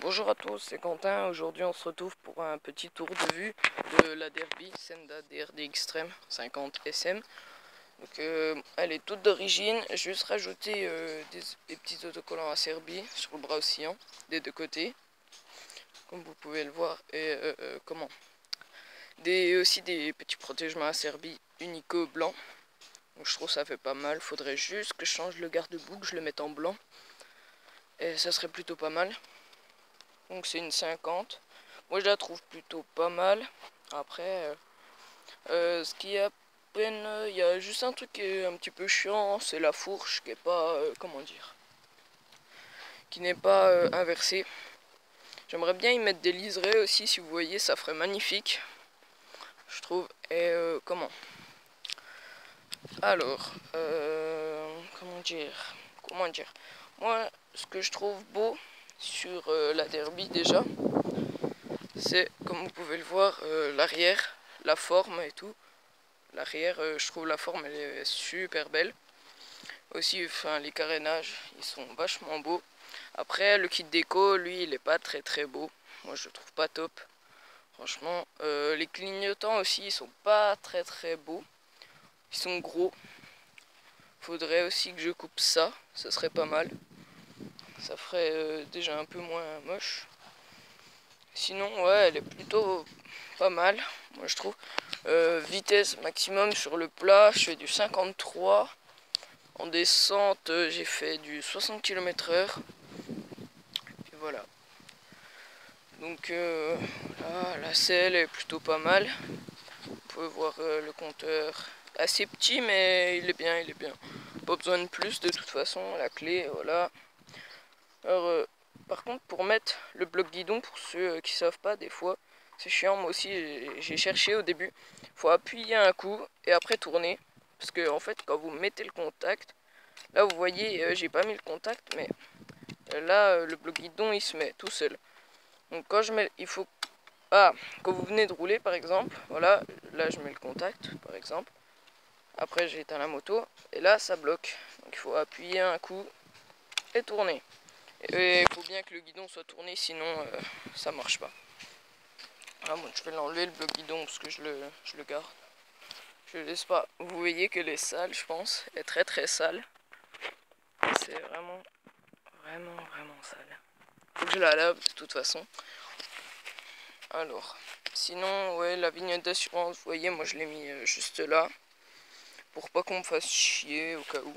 Bonjour à tous, c'est Quentin. Aujourd'hui, on se retrouve pour un petit tour de vue de la Derby Senda DRD Extreme 50 SM. Donc, elle est toute d'origine. J'ai juste rajouté des petits autocollants à Serbie sur le bras oscillant des deux côtés, comme vous pouvez le voir. Et aussi des petits protègements à Serbie unico blanc. Donc, je trouve ça fait pas mal. Faudrait juste que je change le garde-boue, que je le mette en blanc. Et ça serait plutôt pas mal. Donc c'est une 50. Moi je la trouve plutôt pas mal. Après, ce qui est à peine, il y a juste un truc qui est un petit peu chiant, c'est la fourche qui est pas, comment dire, qui n'est pas inversée. J'aimerais bien y mettre des liserés aussi, si vous voyez, ça ferait magnifique, je trouve. Et alors, comment dire, moi ce que je trouve beau sur la Derby déjà, c'est, comme vous pouvez le voir, l'arrière, la forme et tout. L'arrière, je trouve la forme elle est super belle. Aussi, enfin, les carénages, ils sont vachement beaux. Après, le kit déco, lui, il est pas très beau. Moi, je le trouve pas top. Franchement, les clignotants aussi, ils sont pas très beaux. Ils sont gros. Faudrait aussi que je coupe ça serait pas mal. Ça ferait déjà un peu moins moche. Sinon, ouais, elle est plutôt pas mal, moi je trouve. Vitesse maximum sur le plat, je fais du 53. En descente, j'ai fait du 60 km/h. Et voilà. Donc là, la selle est plutôt pas mal. Vous pouvez voir le compteur. Assez petit, mais il est bien. Pas besoin de plus de toute façon. La clé, voilà. Alors, par contre, pour mettre le bloc guidon, pour ceux qui savent pas, des fois, c'est chiant. Moi aussi, j'ai cherché au début. Faut appuyer un coup et après tourner. Parce que, en fait, quand vous mettez le contact, là, vous voyez, j'ai pas mis le contact, mais là, le bloc guidon, il se met tout seul. Donc, quand je mets, il faut. Ah, quand vous venez de rouler, par exemple, voilà, là, je mets le contact, par exemple. Après, j'ai éteint la moto et là, ça bloque. Donc, il faut appuyer un coup et tourner. Et il faut bien que le guidon soit tourné, sinon ça marche pas. Voilà, moi je vais l'enlever le bloc guidon parce que je le garde. Je le laisse pas. Vous voyez qu'elle est sale, je pense. Elle est très sale. C'est vraiment sale. Faut que je la lave de toute façon. Alors, sinon, ouais, la vignette d'assurance, vous voyez, moi je l'ai mis juste là. Pour pas qu'on me fasse chier au cas où.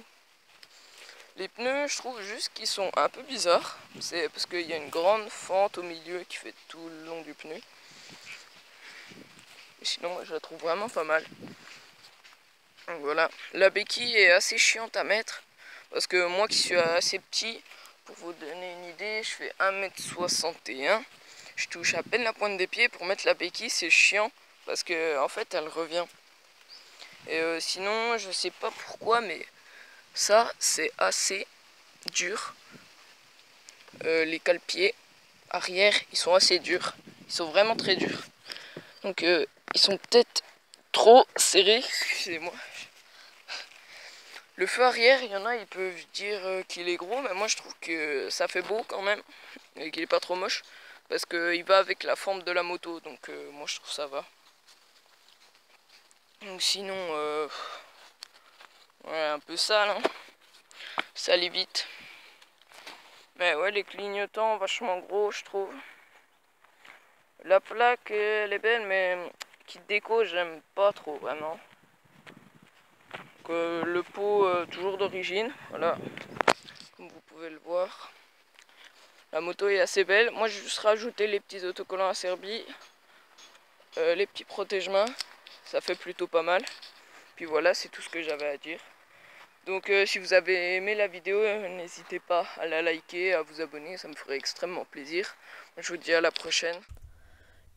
Les pneus, je trouve juste qu'ils sont un peu bizarres. C'est parce qu'il y a une grande fente au milieu qui fait tout le long du pneu. Et sinon, moi, je la trouve vraiment pas mal. Donc voilà. La béquille est assez chiante à mettre. Parce que moi qui suis assez petit, pour vous donner une idée, je fais 1m61. Je touche à peine la pointe des pieds. Pour mettre la béquille, c'est chiant. Parce que en fait, elle revient. Et sinon, je sais pas pourquoi, mais ça, c'est assez dur. Les cale-pieds arrière, ils sont assez durs. Ils sont vraiment très durs. Donc, ils sont peut-être trop serrés. Excusez-moi. Le feu arrière, il y en a, ils peuvent dire qu'il est gros, mais moi je trouve que ça fait beau quand même. Et qu'il est pas trop moche. Parce qu'il va avec la forme de la moto. Donc, moi je trouve ça va. Donc, sinon, ouais, un peu sale. Hein. Ça allait vite. Mais ouais, les clignotants, vachement gros, je trouve. La plaque, elle est belle, mais kit déco, j'aime pas trop, vraiment. Donc, le pot, toujours d'origine, voilà. Comme vous pouvez le voir. La moto est assez belle. Moi, j'ai juste rajouté les petits autocollants à Serbie. Les petits protège-mains. Ça fait plutôt pas mal. Puis voilà, c'est tout ce que j'avais à dire. Donc si vous avez aimé la vidéo, n'hésitez pas à la liker, à vous abonner, ça me ferait extrêmement plaisir. Je vous dis à la prochaine.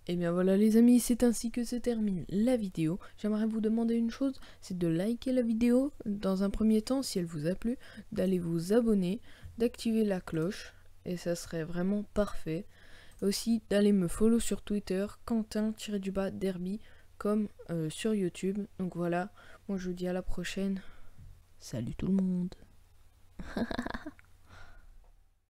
Et bien voilà les amis, c'est ainsi que se termine la vidéo. J'aimerais vous demander une chose, c'est de liker la vidéo dans un premier temps si elle vous a plu, d'aller vous abonner, d'activer la cloche, et ça serait vraiment parfait. Aussi d'aller me follow sur Twitter, Quentin-Derby, comme sur YouTube. Donc voilà, moi je vous dis à la prochaine. Salut tout le monde.